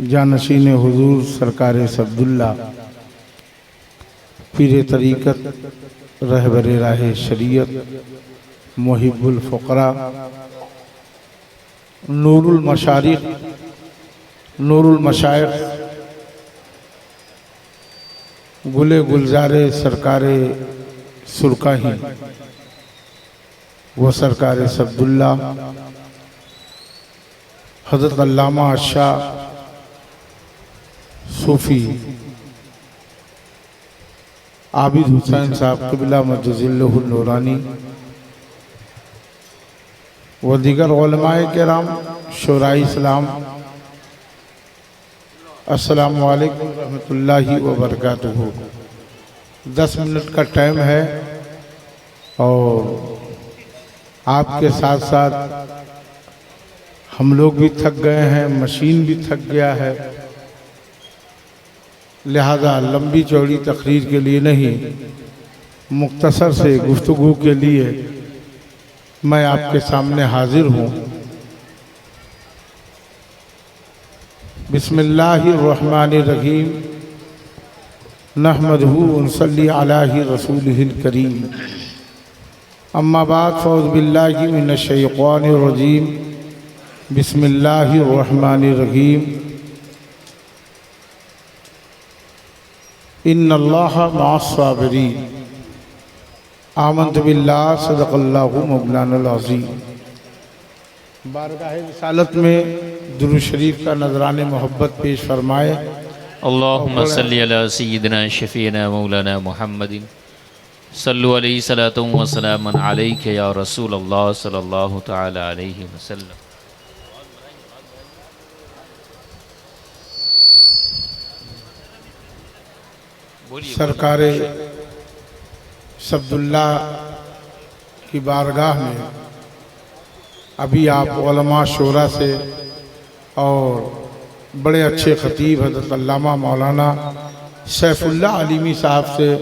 जानशीन हुजूर सरकार सब्दुल्ला पीर तरीक़त रहबर राह शरीयत मुहिब्बुल फ़ुक़रा नूरुल मशारिक़ नूरुल मशाइख़ गुले गुलजारे सरकार सुरकाही व सरकार सब्दुल्ला हज़रत अल्लामा शाह सूफ़ी आबिद हुसैन साहब क़िबला मजज़िल्लहुल नूरानी व दीगर उलमाए किराम शुराए इस्लाम अस्सलामु अलैकुम रहमतुल्लाहि व बरकातुहू। 10 मिनट का टाइम है और आपके साथ साथ हम लोग भी थक गए हैं, मशीन भी थक गया है, लिहाजा लंबी चौड़ी तकरीर के लिए नहीं, मुख्तसर से गुफ्तगू के लिए मैं आपके सामने हाजिर हूँ। बिस्मिल्लाहिर्रहमानिर्रहीम नहमदहू व नसल्ली अला रसूलिहिल करीम अम्मा बाद फ़ौज़ बिल्लाहि मिनश शैतानिर रजीम बिस्मिल्लाहिर्रहमानिर्रहीम इन्नल्लाह मअस-साबिरीन आमन्तु बिल्लाहि सदक़ल्लाहु मौलानाल अज़ीम। बारगाह रिसालत में दुरूद शरीफ का नजराने मोहब्बत पेश फरमाए। अल्लाहुम्मा सल्ली अला सय्यिदिना शफ़ीना मौलाना मुहम्मदिन सल्लु अलैहि सलातु व सलामन अलैका या रसूल अल्लाह सल्लल्लाहु तआला अलैहि वसल्लम। सरकार सब्दुल्ला की बारगाह में अभी आप उलमा शोरा से और बड़े अच्छे ख़तीब हज़रत अल्लामा मौलाना सैफुल्लाह अलीमी साहब से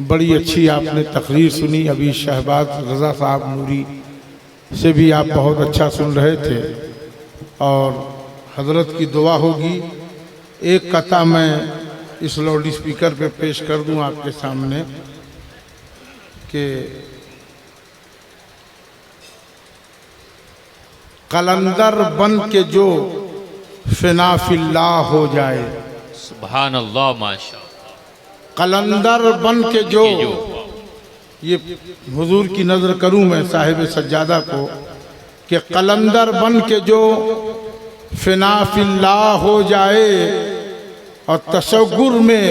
बड़ी अच्छी आपने तकरीर सुनी। अभी शहबाज रज़ा साहब नूरी से भी आप बहुत अच्छा सुन रहे थे और हज़रत की दुआ होगी। एक कथा मैं इस लाउड स्पीकर पे पेश कर दूं आपके सामने कि कलंदर बन के जो फ़िना फिल्लाह हो जाए, सुभान अल्लाह माशाअल्लाह। कलंदर बन के जो, ये हुजूर की नज़र करूं मैं साहिब सज्जादा को कि कलंदर बन के जो फ़िना फिल्लाह हो जाए और तसव्वुर में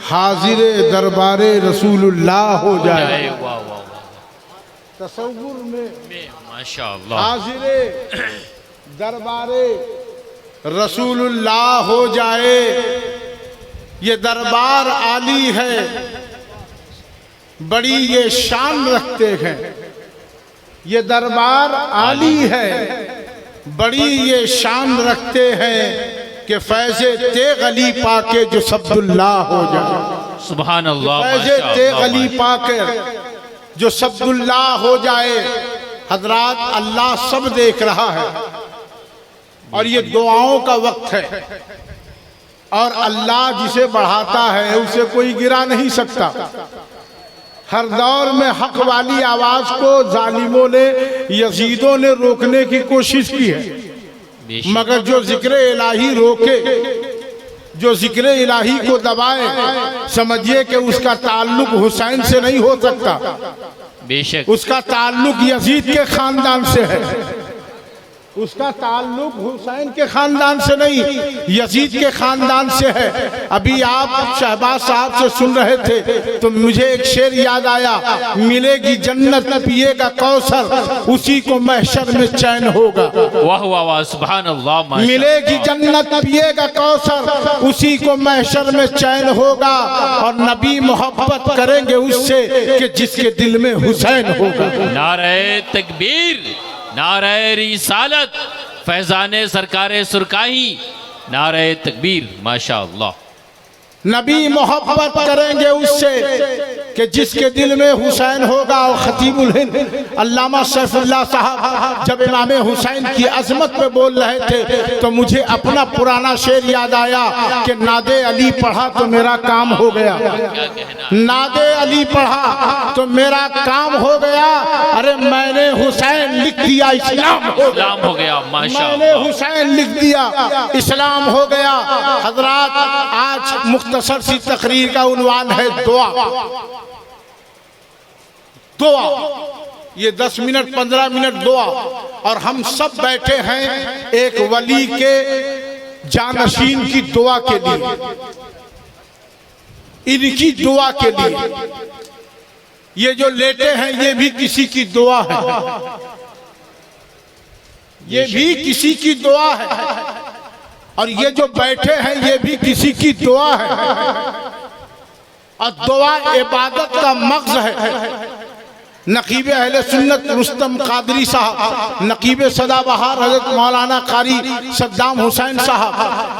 हाजिरे दरबारे रसूलुल्लाह हो जाए। तसव्वुर में माशाअल्लाह हाजिरे दरबारे रसूलुल्लाह हो जाए। ये दरबार आली है, बड़ी ये शान रखते हैं। ये दरबार आली है, बड़ी ये शान रखते हैं कि फैज़े तेग अली पाके जो सब्दुल्लाह हो जाए। सुभान अल्लाह। फैज़े तेग अली पाके जो सब्दुल्लाह हो जाए। हजरात, अल्लाह सब देख रहा है और ये दुआओं का वक्त है और अल्लाह जिसे बढ़ाता है उसे कोई गिरा नहीं सकता। हर दौर में हक वाली आवाज को जालिमों ने, यजीदों ने रोकने की कोशिश की है, मगर जो जिक्र इलाही रोके, जो जिक्र इलाही को दबाए, समझिए कि उसका ताल्लुक हुसैन से नहीं हो सकता, बेशक उसका ताल्लुक यजीद के खानदान से है। उसका ताल्लुक हुसैन के खानदान से नहीं, यजीद के खानदान से है। अभी आप शहबाज साहब से सुन रहे थे तो मुझे एक शेर याद आया, मिलेगी जन्नत पिएगा कौसर, उसी को महशर में चैन होगा। वाह वाह वाह, सुभान अल्लाह। मिलेगी जन्नत पिएगा कौसर, उसी को महशर में चैन होगा और नबी मोहब्बत करेंगे उससे कि जिसके दिल में हुसैन होगा। नारे तकबीर, नारे रिसालत, फैजाने सरकारे सुरकाही, नारे तकबीर, माशाअल्लाह। नबी मोहब्बत करेंगे उससे कि जिसके दिल में हुसैन होगा। और खतीबुल हिंद अल्लामा सैफुल्लाह साहब जब इमाम हुसैन की अजमत पे बोल रहे थे तो मुझे अपना पुराना शेर याद आया कि नादे अली पढ़ा तो मेरा काम हो गया। नादे अली पढ़ा तो मेरा काम हो गया। अरे मैंने हुसैन लिख दिया, इस्लाम हो गया। मैंने हुसैन लिख दिया, इस्लाम हो गया। हजरात, आज मुख्तसर सी तकरीर का उन्वान है दुआ। दुआ, ये 10 मिनट 15 मिनट दुआ, और हम सब बैठे हैं एक वली के जानशीन की दुआ के लिए, इनकी दुआ के लिए। ये जो लेटे हैं ये भी किसी की दुआ है, ये भी किसी की दुआ है, और ये जो बैठे हैं ये भी किसी की दुआ है। और दुआ इबादत का मग़ज़ है। नकीब अहले सुन्नत रुस्तम कादरी साहब, नकीब सदाबहार हज़रत मौलाना कारी सद्दाम हुसैन साहब,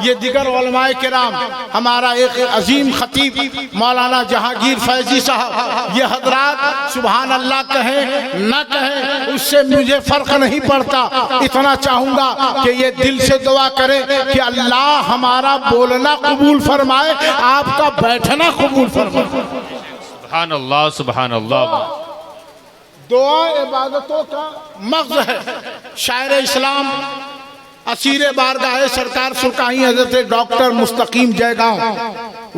ये दिगर उलमाए किराम, हमारा एक अजीम खतीब मौलाना जहांगीर फैजी साहब, ये हजरात सुभान अल्लाह कहें न कहें उससे मुझे फ़र्क नहीं पड़ता। इतना चाहूँगा कि ये दिल से दुआ करें कि अल्लाह हमारा बोलना कबूल फरमाए, आपका बैठना कबूल फरमाए। सुभान अल्लाह, सुभान अल्लाह। दुआ इबादतों का मग़ज़ है। शायर इस्लाम असीर बारगाह सरकार सुरकाही हज़रत डॉक्टर मुस्तकीम जयगांव,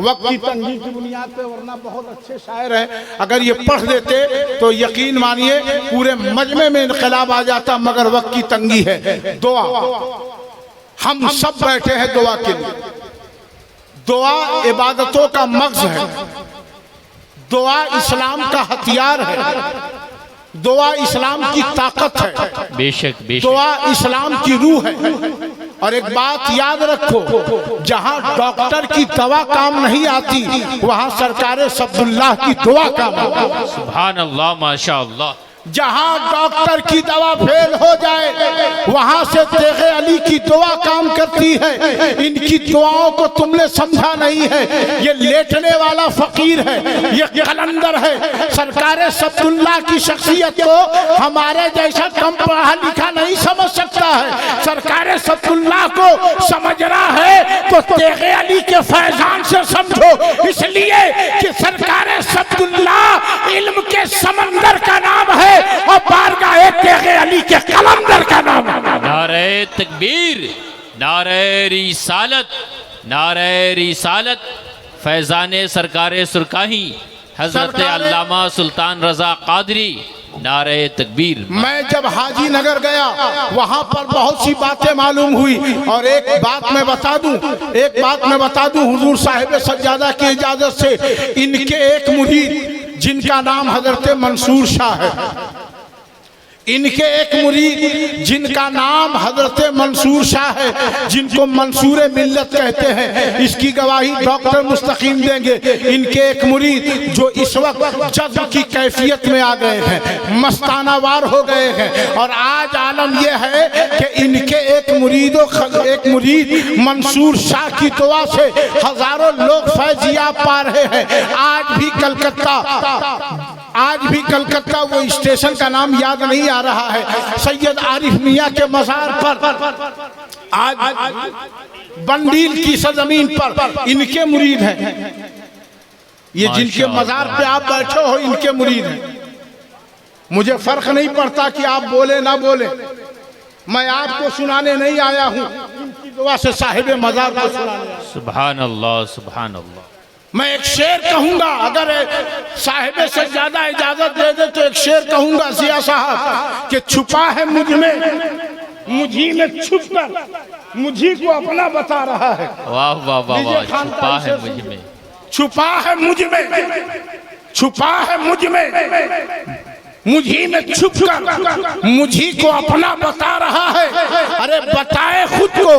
वक्त की तंगी की बुनियाद पे, वरना बहुत अच्छे शायर हैं, अगर ये पढ़ देते तो यकीन मानिए पूरे मजमे में इनकलाब आ जाता, मगर वक्त की तंगी है। दुआ, हम सब बैठे हैं दुआ के लिए। दुआ इबादतों का मग़ज़ है। दुआ इस्लाम का हथियार है। दुआ इस्लाम की ताकत है। बेशक बेशक। दुआ इस्लाम की रूह है। और एक बात याद रखो, जहां डॉक्टर की दवा काम नहीं आती वहां सरकारे सब्दुल्लाह की दुआ काम आती है। सुभान अल्लाह, माशा अल्लाह। जहां डॉक्टर की दवा फेल हो जाए वहां से तेगे अली की दुआ काम करती है। इनकी दुआओं को तुमने समझा नहीं है। ये लेटने वाला फकीर है, ये कलंदर है। सरकारे सब्दुल्लाह की शख्सियत को हमारे जैसा कम पढ़ा लिखा नहीं समझ सकता है। सरकारे सब्दुल्लाह को समझना है तो तेगे अली के फैजान से समझो, इसलिए कि सरकारे सब्दुल्लाह इल्म के समंदर का नाम है और बारगाह तेगे अली के कलंदर का नाम है। नारे तकबीर, नारे रिसालत, नारे रिसालत। फैजाने सरकारे सुरकाही हजरत अल्लामा सुल्तान रजा कादरी, नारे तकबीर। मैं जब हाजी नगर गया वहां पर बहुत सी बातें मालूम हुई, और एक बात मैं बता दूं, हुजूर साहिब सज्जादा की इजाजत से इनके एक मुरीद जिनका नाम हजरत मंसूर शाह है, इनके एक मुरीद जिनका नाम हजरत मंसूर शाह है, जिनको मंसूर मिल्लत कहते हैं, इसकी गवाही डॉक्टर मुस्तकीम देंगे। इनके एक मुरीद जो इस वक्त जज्ब की कैफियत में आ गए हैं, मस्तानावार हो गए हैं, और आज आलम यह है कि इनके एक मुरीद मंसूर शाह की दुआ से हजारों लोग फैजियाब पा रहे हैं। आज भी कलकत्ता वो स्टेशन का नाम याद नहीं आ रहा है, सैयद आरिफ मियाँ के मज़ार पर, आज बंडील की सरजमीन पर इनके मुरीद हैं। ये जिनके मज़ार पे आप बैठे हो इनके मुरीद हैं। मुझे फर्क नहीं पड़ता कि आप बोले ना बोले, मैं आपको सुनाने नहीं आया हूँ, इनकी दुआ से साहिब मज़ार को सुनाने। सुभान अल्लाह, सुभान अल्लाह। मैं एक शेर कहूंगा, अगर साहिब से ज्यादा इजाजत दे दे तो एक शेर कहूंगा जिया साहब कि छुपा है मुझ में, मुझी में छुप कर मुझी को अपना बता रहा है। वाह वाह वाह वाह। छुपा है मुझ में, छुपा है मुझ में, छुपा है मुझ में, मुझी में छुप कर मुझी को अपना बता रहा है। अरे बताए खुद को,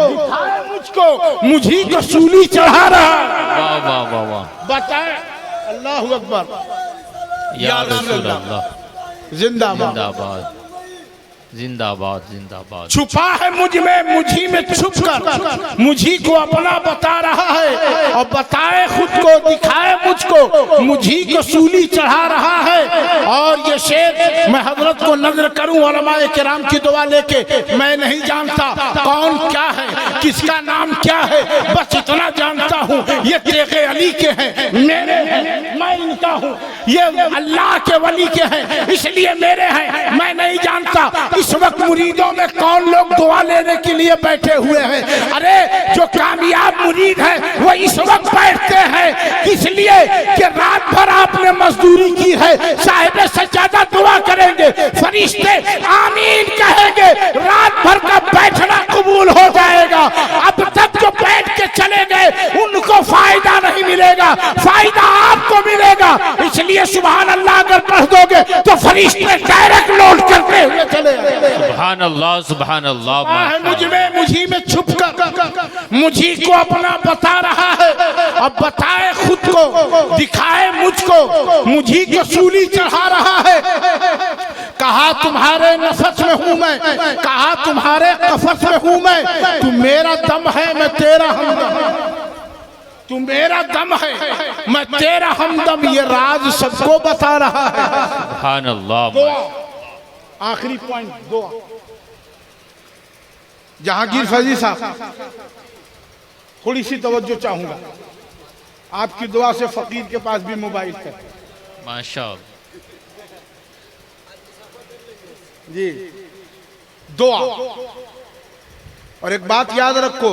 दिखाए मुझको, मुझी को सूली चढ़ा रहा है। वाह वाह वाह वाह। बताए। अल्लाहु अकबर, या रसूल अल्लाह, जिंदाबाद, जिंदाबाद, जिंदाबाद जिंदाबाद। छुपा है मुझ में, मुझी में छुप कर मुझी को अपना बता रहा है, और बताए खुद को दिखाए मुझको, मुझी को सूली चढ़ा रहा है। और ये शेर मैं हजरत को नजर करूं उलमाए किराम की दुआ लेके, मैं नहीं जानता कौन क्या है, किसका नाम क्या है, बस इतना जानता हूं ये तेगे अली के हैं, मेरे हैं, मैं इनका हूं, ये अल्लाह के वली के हैं इसलिए मेरे हैं, मैं नहीं जानता इस वक्त मुरीदों में कौन लोग दुआ लेने के लिए बैठे हुए हैं। अरे जो कामयाब मुरीद है वो इस वक्त बैठते हैं इसलिए कि रात भर आपने मजदूरी की है, साहिब सज्जादा दुआ करेंगे, फरिश्ते आमीन कहेंगे, रात भर का बैठना कबूल हो जाएगा। अब तक जो बैठ के चले गए उनको फायदा नहीं मिलेगा, फायदा आपको मिलेगा, इसलिए सुभान अल्लाह अगर पढ़ दोगे तो फरिश्ते डायरेक्ट लोड करते हुए चले। सुभान अल्लाह सुभान अल्लाह। मुझ में मुझी में छुप कर मुझी को अपना बता रहा है, अब बताए खुद को दिखाए मुझको, मुझी को सूली चढ़ा रहा है। कहा तुम्हारे नफस में हूं मैं, कहा तुम्हारे कफस में हूं मैं, तू मेरा दम है मैं तेरा हमदम, तू मेरा दम है मैं तेरा हमदम, ये राज सबको बता रहा है। सुभान अल्लाह। आखिरी पॉइंट दुआ। जहांगीर फैजी साहब थोड़ी सी तवज्जो चाहूंगा, आपकी दुआ से फकीर के पास भी मोबाइल है माशाअल्लाह जी। दुआ। और एक बात याद रखो,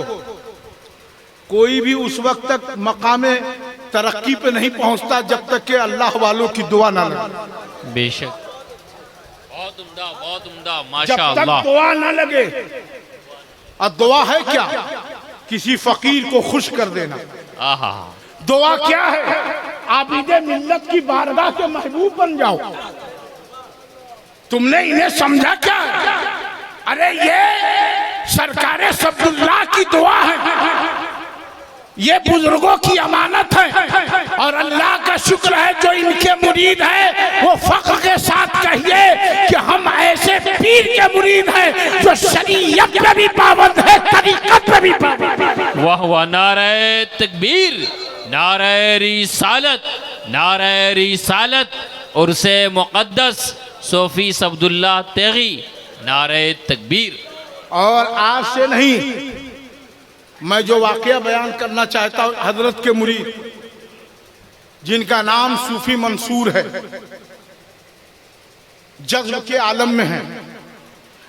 कोई भी उस वक्त तक मकामे तरक्की पे नहीं पहुंचता जब तक कि अल्लाह वालों की दुआ ना लगे। बेशक बहुत उम्दा जब माशाअल्लाह। तक दुआ ना लगे, और दुआ है क्या? किसी फकीर को खुश कर देना। आहा। दुआ क्या है? आबिदे मिल्लत की बारगाह के महबूब बन जाओ। तुमने इन्हें समझा क्या? अरे ये सरकारे सब्दुल्लाह की दुआ है, ये बुजुर्गों की अमानत है, और अल्लाह का शुक्र है जो इनके मुरीद है वो फख्र के साथ कहिए कि हम ऐसे पीर के मुरीद हैं जो शरीयत पे भी पाबंद है, तरीकत पे भी पाबंद है। वाह वाह। नारे तकबीर, नारे रिसालत, नारे रिसालत, उर्से मुक़द्दस सोफी अब्दुल्लाह तेगी, नारे तकबीर। और आज से नहीं, मैं जो वाकया बयान करना चाहता हूं, हजरत के मुरीद जिनका नाम सूफी मंसूर है, जज्ब के आलम में है,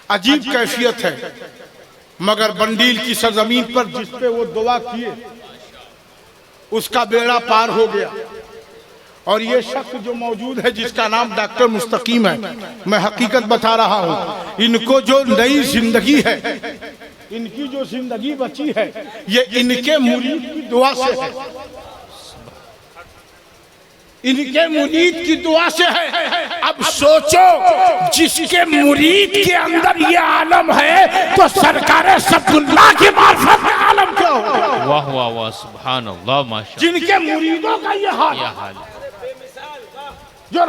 अजीब कैफियत है, मगर बंडील की सरजमीन पर जिस पे वो दुआ किए उसका बेड़ा पार हो गया। और ये शख्स जो मौजूद है जिसका नाम डॉक्टर मुस्तकीम है, मैं हकीकत बता रहा हूं, इनको जो नई जिंदगी है, इनकी जो जिंदगी बची है, ये इनके मुरीद की दुआ से है, इनके मुरीद की दुआ से है। अब सोचो जिसके मुरीद के अंदर ये आलम है तो सरकारे सब्दुल्लाह की मार्फत में आलम क्या होगा? वाह वाह वाह सुभान अल्लाह माशाअल्लाह। जिनके मुरीदों का ये हाल, जो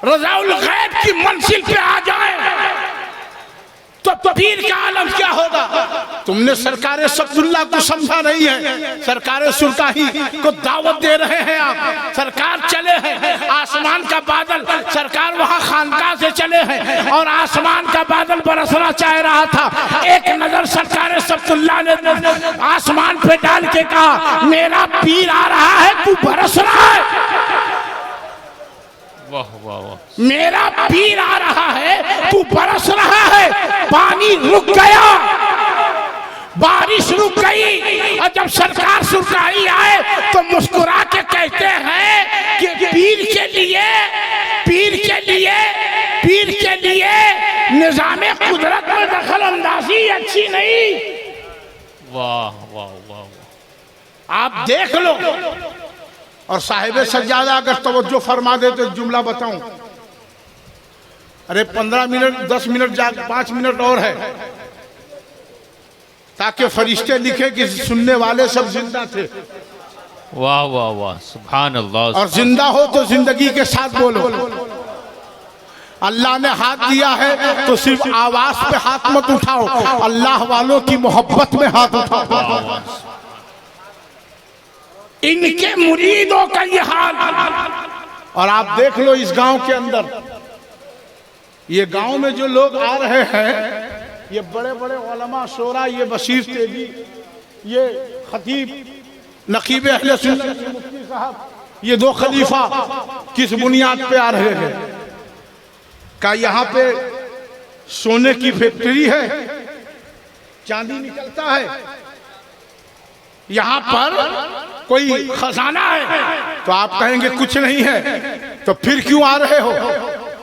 रज़ाउल गैब की मंजिल पे आ जाए तो पीर का आलम क्या होगा? तुमने सरकारे सब्दुल्लाह को समझा नहीं है, सरकारे सुल्तानी को दावत दे रहे हैं आप। सरकार चले हैं, आसमान का बादल, सरकार वहां खानकाह से चले हैं और आसमान का बादल बरसना चाह रहा था। एक नजर सरकारे सब्दुल्लाह ने आसमान पे डाल के कहा, मेरा पीर आ रहा है, तू बरस रहा है। वाह वाह वाह। मेरा पीर आ रहा है, तू बरस रहा है। पानी रुक गया, बारिश रुक गई, और जब सरकार सुरकाई आए तो मुस्कुरा के कहते हैं कि पीर के लिए, पीर के लिए, पीर के लिए निजामे कुदरत में दखल अंदाजी अच्छी नहीं। वाह वाह वाह। आप देख लो। और साहिब सज्जादा अगर तवज्जो फरमा दे तो एक जुमला बताऊं। अरे 15 मिनट 10 मिनट 5 मिनट और है, ताकि फरिश्ते लिखे कि सुनने वाले सब जिंदा थे। वाह वाह वाह सुभान अल्लाह। और जिंदा हो तो जिंदगी के साथ बोलो। अल्लाह ने हाथ दिया है तो सिर्फ आवाज पे हाथ मत उठाओ, अल्लाह वालों की मोहब्बत में हाथ उठाओ। इनके मुरीदों का ये हाल। और आप देख लो इस गांव के अंदर, ये गांव में जो लोग आ रहे हैं, ये बड़े बड़े उलमा शोरा, ये बशीर तेजी, ये खतीब नकीब अहले सुन्नत मुफ्ती साहब, ये दो खलीफा किस बुनियाद पे आ रहे हैं? क्या यहाँ पे सोने की फैक्ट्री है, चांदी निकलता है? यहाँ पर कोई खजाना है? तो आप कहेंगे कुछ नहीं है। तो फिर क्यों आ रहे हो?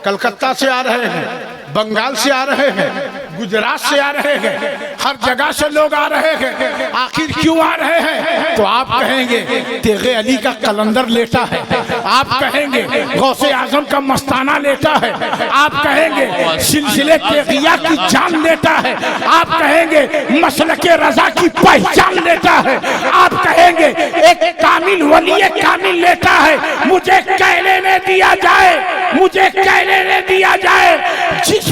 कलकत्ता से आ रहे हैं, बंगाल से आ रहे हैं, गुजरात से आ रहे हैं, हर जगह से लोग आ रहे हैं। आखिर क्यों आ रहे हैं? तो आप कहेंगे तेगे अली का कलंदर लेटा है, आप कहेंगे गौसे आजम का मस्ताना लेटा है, आप कहेंगे सिलसिले तेगिया की जान लेता है, आप कहेंगे मसलके रजा की पहचान लेता है, आप कहेंगे एक कामिल वली कामिल लेता है। मुझे कह लेने दिया जाए, मुझे कह लेने दिया जाए, जिस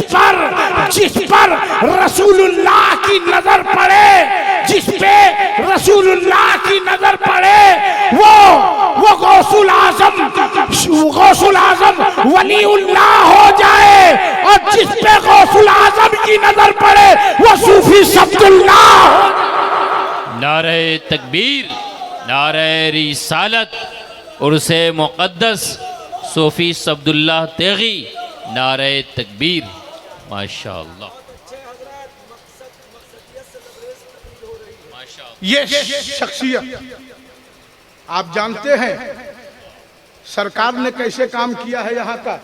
पर रसूलुल्लाह की नजर पड़े, जिस पे रसूलुल्लाह की नजर पड़े, वो गौसुल आजम वलीउल्लाह हो जाए, और जिस पे गौसुल आजम की नजर पड़े वो सूफी सब्दुल्लाह हो। नारे तकबीर, नारे रिसालत, उर्से मुक़द्दस सूफी सब्दुल्लाह तेगी, नारे तकबीर, माशाअल्लाह। ये शख्सियत आप जानते हैं सरकार ने कैसे काम किया है यहाँ का?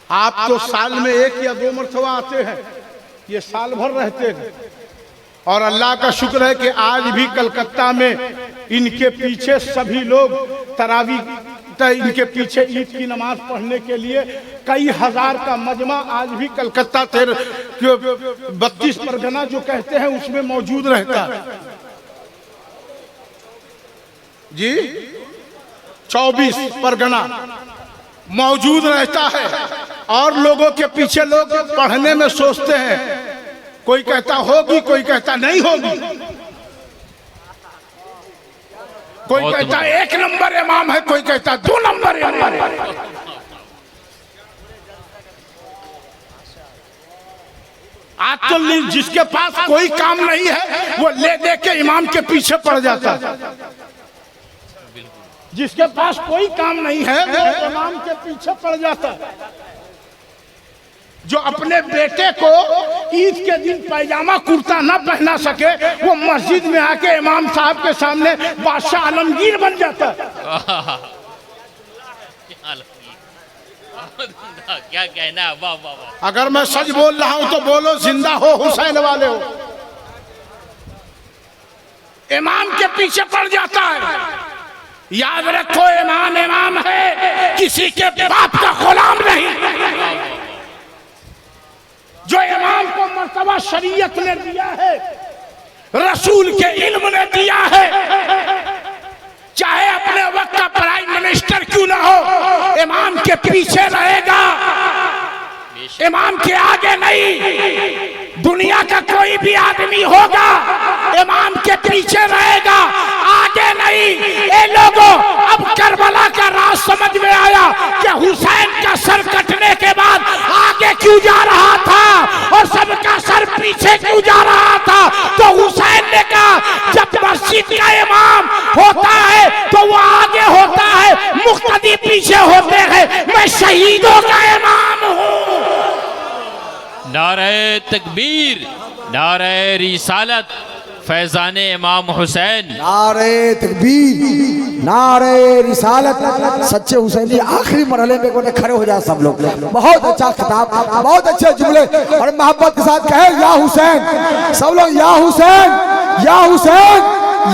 आप तो साल में 1 या 2 मरतबा आते हैं, ये साल भर रहते हैं। और अल्लाह का शुक्र है कि आज भी कलकत्ता में इनके पीछे सभी लोग तरावी, इनके पीछे ईद की नमाज पढ़ने के लिए कई हजार का मजमा आज भी कलकत्ता 32 परगना जो कहते हैं उसमें मौजूद रहता है जी, 24 परगना मौजूद रहता है। और लोगों के पीछे लोग पढ़ने में सोचते हैं, कोई कहता होगी, कोई कहता नहीं होगी, कोई कहता 1 नंबर इमाम है, कोई कहता 2 नंबर इमाम है। आज तो जिसके पास कोई काम नहीं है वो ले दे के इमाम के पीछे पड़ जाता है, जिसके पास कोई काम नहीं है वो इमाम के पीछे पड़ जाता है। जो अपने बेटे को ईद के दिन पैजामा कुर्ता ना पहना सके, वो मस्जिद में आके इमाम साहब के सामने बादशाह आलमगीर बन जाता है। क्या कहना, वाह वाह वाह। अगर मैं सच बोल रहा हूं तो बोलो जिंदा हो हुसैन वाले हो। इमाम के पीछे पड़ जाता है। याद रखो, इमाम इमाम है, किसी के बाप का गुलाम नहीं। जो इमाम को मर्तबा शरीयत ने दिया है, रसूल के इल्म ने दिया है, चाहे अपने वक्त का प्राइम मिनिस्टर क्यों ना हो, इमाम के पीछे रहेगा, इमाम के आगे नहीं। दुनिया का कोई भी आदमी होगा, इमाम के पीछे रहेगा, आगे नहीं। ये लोगों, अब करबला का राज समझ में आया कि हुसैन का सर कटने के बाद आगे क्यों जा रहा था और सबका सर पीछे क्यों जा रहा था। तो हुसैन ने कहा, जब मस्जिद का इमाम होता है तो वो आगे होता है, मुक्तदी पीछे होते हैं। मैं शहीदों का इमाम हूँ। नारे तकबीर, नारे रिसालत, फैजान इमाम हुसैन। नारे तकबीर, नारे रिसालत, सच्चे हुसैनी। आखिरी मरहले में कोने खड़े हो जाए सब लोग। बहुत अच्छा खिताब, बहुत अच्छे जुमले और मोहब्बत के साथ कहे या हुसैन। सब लोग या हुसैन, या हुसैन,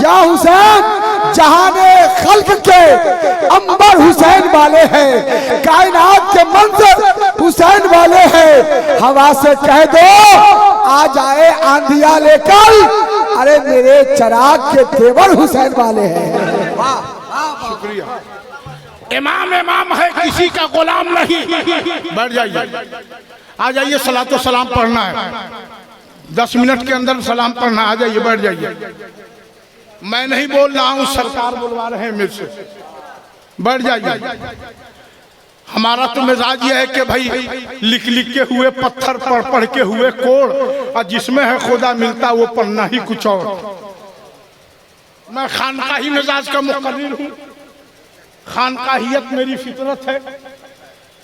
या हुसैन। जहाने खल्क के अंबर हुसैन वाले हैं, कायनात के मंजर हुसैन वाले हैं। हवा से कह दो आ जाए आंधिया लेकर, अरे मेरे चराग के तेवर हुसैन वाले हैं। शुक्रिया। इमाम इमाम है, किसी का गुलाम नहीं। बैठ जाइए, आ जाइए, सलातो सलाम पढ़ना है, 10 मिनट के अंदर सलाम पढ़ना, आ जाइए, बैठ जाइए। मैं नहीं बोल रहा हूं, सरकार बुलवा रहे हैं मेरे से, बैठ जाइए। हमारा तो मिजाज ये है कि भाई लिख लिख के हुए पत्थर, पढ़ पढ़ के हुए कोड़, और जिसमें है खुदा मिलता वो पढ़ना ही कुछ और। मैं खानकाही मिजाज का मुकर्रिर हूँ, खानकाहियत मेरी फितरत है,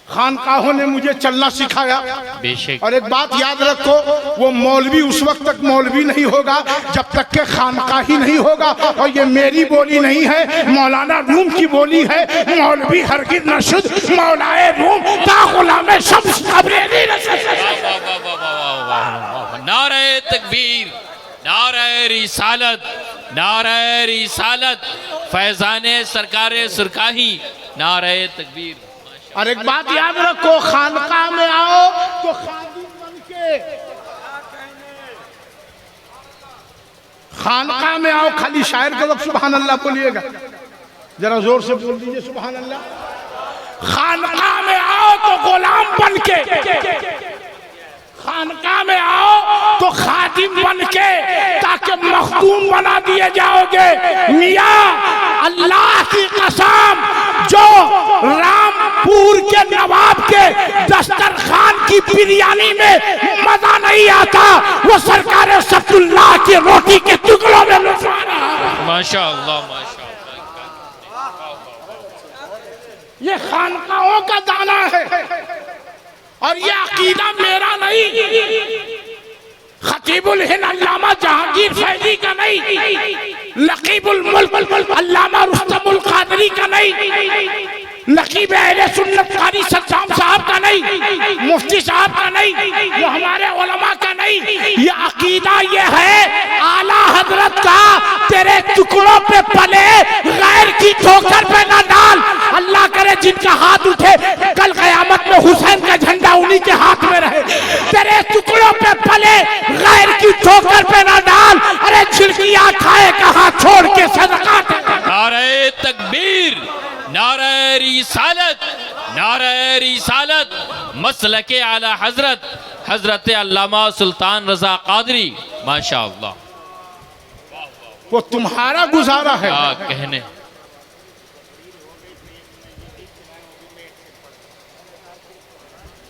खानकाहों ने मुझे चलना सिखाया। बेशक। और एक बात याद रखो, वो मौलवी उस वक्त तक मौलवी नहीं होगा जब तक के खानकाही नहीं होगा। और ये मेरी बोली नहीं है, मौलाना रूम की बोली है। मौलवी हरगिज न शुद्ध, मौलाए रूम ता गुलामे शम्स अबरेली नारे तकबीर, नारे रिसालत, नारे रिसालत, फैजाने सरकारे सुरकाही, नारे तकबीर। और एक बात याद रखो, खानकाह में आओ तो खादिम बन के, खानकाह में आओ, खाली शायर के वक्त सुभान अल्लाह बोलिएगा, जरा जोर से बोल दीजिए सुभान अल्लाह। खानकाह में आओ तो गुलाम बन के, खानकाह में आओ तो खादिम बन के, ताकि मखदूम बना दिए जाओगे। मियाँ अल्लाह की कसम, जो रामपुर के नवाब के दस्तरखान की बिरयानी में मजा नहीं आता, वो सरकार सब्दुल्लाह की रोटी के टुकड़ों में लुटवा रहा है। माशाअल्लाह, माशाअल्लाह। ये खानकाहों का दाना है, और ये अकीदा मेरा नहीं, खतीबुल हिंद अल्लामा जहांगीर फैजी का नहीं, नकीबुल मुल्क अल्लामा रुस्तमुल कादरी का नहीं, नकीब अहले सुन्नत कारी सद्दाम साहब का नहीं, मुफ्ती साहब का नहीं, ये हमारे उलमा का नहीं। ये अकीदा ये है आला हजरत का, तेरे टुकड़ों पे पले, गैर की ठोकर पे ना डाल। अल्लाह करे जिनका हाथ उठे कल क़यामत में हुसैन का झंडा उन्हीं के हाथ में रहे। तेरे टुकड़ों पे पले, गैर की ठोकर पे ना डाल। अरे छिड़कियां खाए कहाँ छोड़ के सदका दे। नारे तकबीर, नारे रिसालत, नारे रिसालत, मसलके आला हजरत, हजरत अल्लामा सुल्तान रजा कादरी, माशाअल्लाह। वो तुम्हारा गुजारा है। क्या कहने।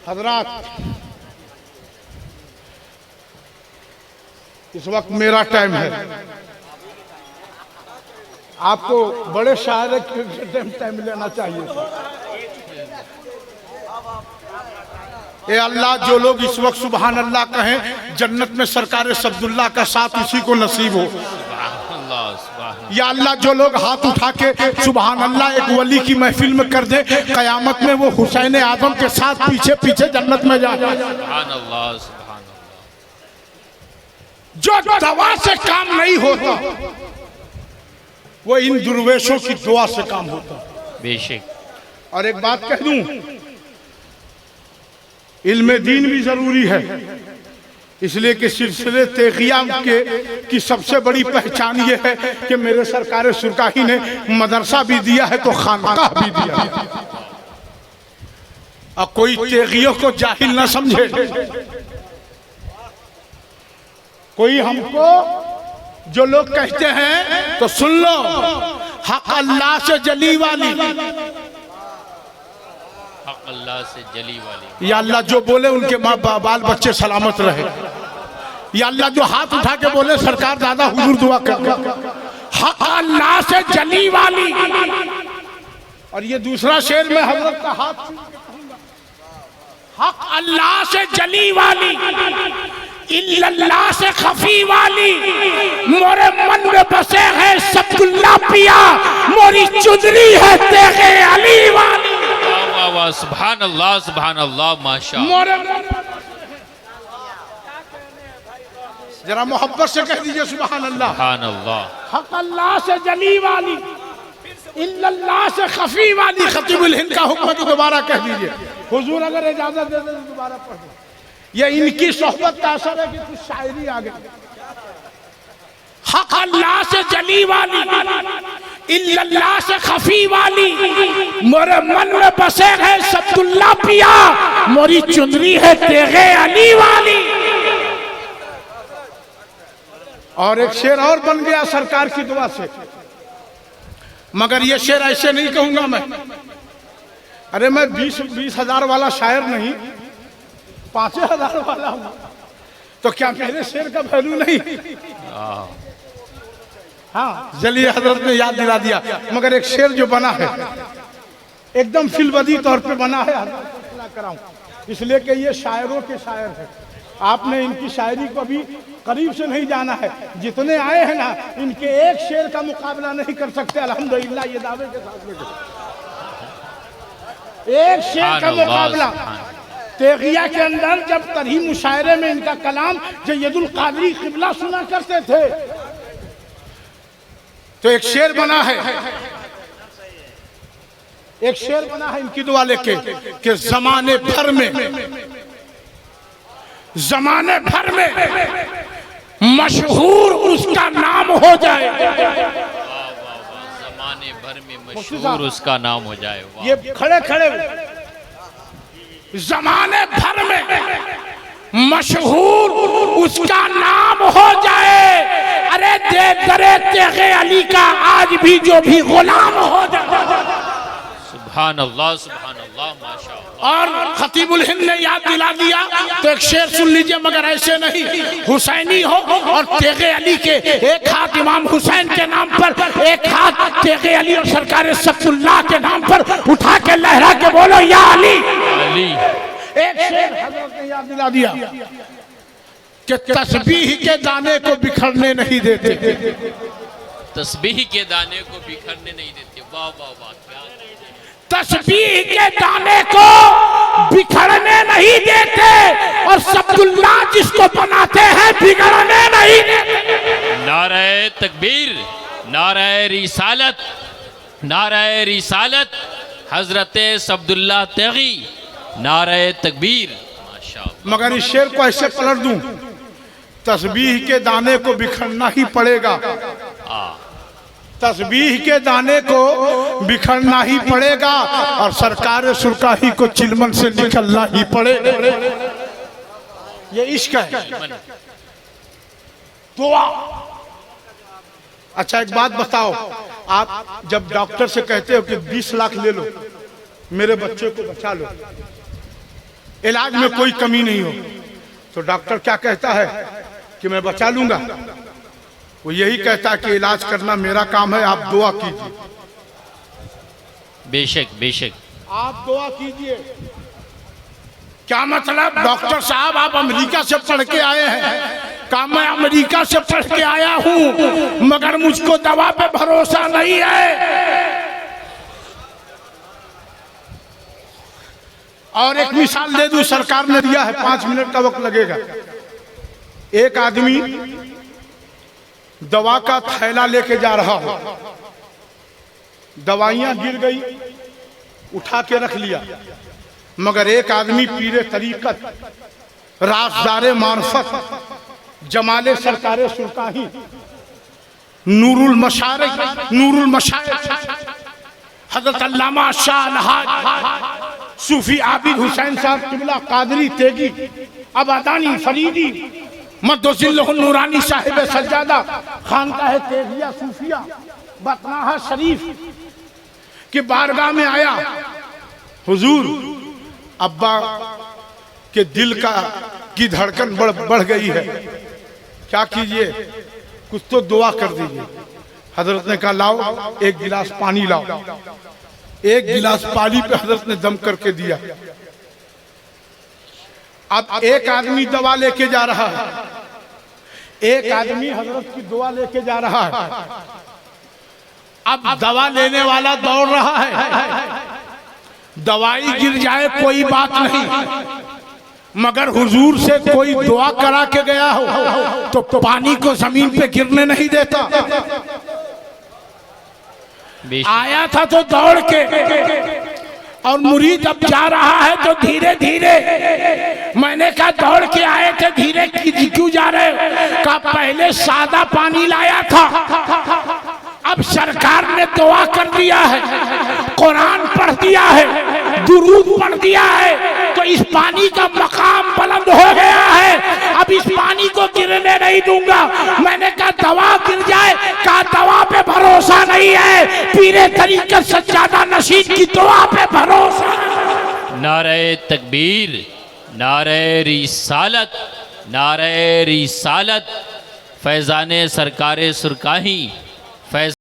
हजरात, इस वक्त मेरा टाइम है, आपको बड़े शायर के टाइम लेना चाहिए था। ए अल्लाह, जो लोग इस वक्त सुभान अल्लाह कहें, जन्नत में सरकार सब्दुल्लाह का साथ उसी को नसीब हो। या अल्लाह, जो लोग हाथ उठा के सुभान अल्लाह एक वली की महफिल में कर दे, कयामत में वो हुसैन आदम के साथ पीछे पीछे जन्नत में जाए। सुभान अल्लाह, सुभान अल्लाह। जो दवा से काम नहीं होता, वो इन दुर्वेशों की दुआ से काम होता। बेशक। और एक बात कह दूं, इल्म दीन भी जरूरी है, इसलिए कि सिलसिले तेगिया के की सबसे बड़ी पहचान ये है कि मेरे सरकार सुरकाही ने मदरसा भी दिया है तो खानकाह भी दिया है। और कोई तेगियों को जाहिल ना समझे, कोई हमको जो लोग कहते हैं तो सुन लो, हक अल्लाह से जली वाली, हक अल्लाह से जली वाली। या अल्लाह जो बोले उनके बाल बच्चे सलामत रहे। या अल्लाह जो हाथ उठा के बोले सरकार दादा हुजूर दुआ कर। हक अल्लाह से जली वाली। और ये दूसरा शेर में हजरत का हाथ, हक अल्लाह से जली वाली, इल्लल्लाह से खफी वाली, मोरे मन में बसे है सब्दुल्लाह पिया, मोरी चुदरी है तेगे अली वाली। वाह वाह, सुभान अल्लाह, सुभान अल्लाह, माशाअल्लाह। जरा मोहब्बत से कह दीजिए सुभान अल्लाह। सुभान अल्लाह। हक अल्लाह से जली वाली, इल्लल्लाह से खफी वाली। खतीबुल हिंद का हुक्म तो दोबारा कह दीजिए, हुजूर अगर इजाजत दे दे तो दोबारा पढ़ दो। ये इनकी सोहबत का असर है कि कुछ शायरी आ गई। हक अल्लाह से जली वाली, इल्लल्लाह से खफी वाली मोरे मन में बसे है सब्दुल्ला पिया, मोरी चुनरी है तेगे अली वाली। और एक शेर और बन गया सरकार की दुआ से, मगर ये शेर ऐसे नहीं कहूंगा मैं। अरे मैं 20,000 वाला शायर नहीं, 5,000 वाला हूं, तो क्या मेरे शेर का वैल्यू नहीं? हाँ, जलिए हजरत ने याद दिला दिया। मगर एक शेर जो बना है एकदम फिल्मदी तौर पे बना है, कराऊं इसलिए कि ये शायरों के शायर है। आपने इनकी शायरी को अभी करीब से नहीं जाना है। जितने आए हैं ना, इनके एक शेर का मुकाबला नहीं कर सकते। अल्हम्दुलिल्लाह, ये दावे के साथ लेके एक शेर का मुकाबला। तेगिया के अंदर जब तरही मुशायरे में इनका कलाम जय्यदुल कादरी किबला सुना करते थे, तो एक शेर बना है, एक शेर बना है इनकी दुआ लेके कि जमाने भर में मशहूर उसका नाम हो जाए। जमाने भर में मशहूर उसका नाम हो जाए। ये खड़े खड़े जमाने भर में मशहूर उसका नाम हो जाए। अरे दे दरे तेगे अली का आज भी जो भी गुलाम हो जाए। सुभान अल्लाह, सुभान अल्लाह, माशाअल्लाह। और खतीबुल हिंद ने याद दिला दिया, तो एक शेर सुन लीजिए, मगर ऐसे नहीं। हुसैनी हो और तेगे अली के एक हाथ इमाम हुसैन के नाम पर, एक हाथ तेगे अली और सरकार सब्दुल्लाह के नाम पर उठा के लहरा के बोलो या अली अली। एक शेर हजरत ने याद दिला दिया कि तस्बीह के दाने को बिखरने नहीं देते। तस्बीह के दाने को बिखरने नहीं देते। वाह वाह वाह, क्या तस्बीह के दाने को बिखरने नहीं देते, और सब्दुल्लाह जिसको बनाते हैं बिगड़ने नहीं देते। नारे तकबीर, नारे रिसालत, नारे रिसालत, हजरत सब्दुल्लाह तेगी, नारे तकबीर, माशाअल्लाह। मगर इस शेर को ऐसे पलट दूं, तस्बीह के दाने को बिखरना ही पड़ेगा। तस्बीह के दाने को बिखरना ही पड़ेगा, और सरकार सुरकाही को चिलमन से निकलना ही पड़ेगा। ये इश्क है, दुआ। अच्छा एक बात बताओ, आप जब डॉक्टर से कहते हो कि 20 लाख ले लो, मेरे बच्चे को बचा लो, इलाज में कोई कमी नहीं हो, तो डॉक्टर क्या कहता है कि मैं बचा लूंगा? वो यही कहता है कि इलाज करना मेरा काम है, आप दुआ कीजिए। बेशक बेशक, आप दुआ कीजिए। क्या मतलब? डॉक्टर साहब आप अमेरिका से पढ़ के आए हैं। कहा मैं अमेरिका से पढ़ के आया हूं, मगर मुझको दवा पे भरोसा नहीं है। और एक मिसाल दे दूं, सरकार ने दिया है, 5 मिनट का वक्त लगेगा। एक आदमी दवा का थैला लेके जा रहा हो, दवाइयां गिर गई, उठा के रख लिया, मगर एक आदमी पीरे तरीकत, राज़दारे मार्फत, जमाले सरकारे सुल्तानी, नूरुल मशारिक, नूरुल मशाइख, हजरत अल्लामा शाह अलहाज सूफी आबिद हुसैन साहब किबला कादरी तेगी अबादानी फरीदी मद्दुज़िल्लुहुन नूरानी साहिब सज्जादा खानकाह तेगिया सूफिया बतनाहा शरीफ की बारगाह में आया। हुजूर, अब्बा के दिल की धड़कन बढ़ गई है, क्या कीजिए? कुछ तो दुआ कर दीजिए। हजरत ने कहा लाओ एक गिलास पानी लाओ। एक गिलास पानी पे हजरत ने दम करके दिया। अब एक आदमी दवा लेके जा रहा है, एक आदमी हजरत की दुआ लेके जा रहा है। अब दवा लेने वाला दौड़ रहा है, दवाई गिर जाए कोई बात नहीं, मगर हुजूर से कोई दुआ करा के गया हो तो पानी को जमीन पे गिरने नहीं देता। आया था तो दौड़ के, और मुरीद अब जा रहा है तो धीरे धीरे। मैंने कहा दौड़ के आए थे, धीरे क्यों जा रहे हो? कहा पहले सादा पानी लाया था, अब सरकार ने दुआ कर दिया है, कुरान पढ़ दिया है, दुरूद पढ़ दिया है, तो इस पानी का मकाम बुलंद हो गया है। अब इस पानी को गिरने नहीं दूंगा। मैंने कहा दवा गिर जाए, कहा दवा पे भरोसा नहीं है, पीरे तरीक़त सज्जादा नशीद की दुआ पे भरोसा। नारे तकबीर, नारे रिसालत, नारे रिसालत, फैज़ाने सरकारे सुरकाही, फैज़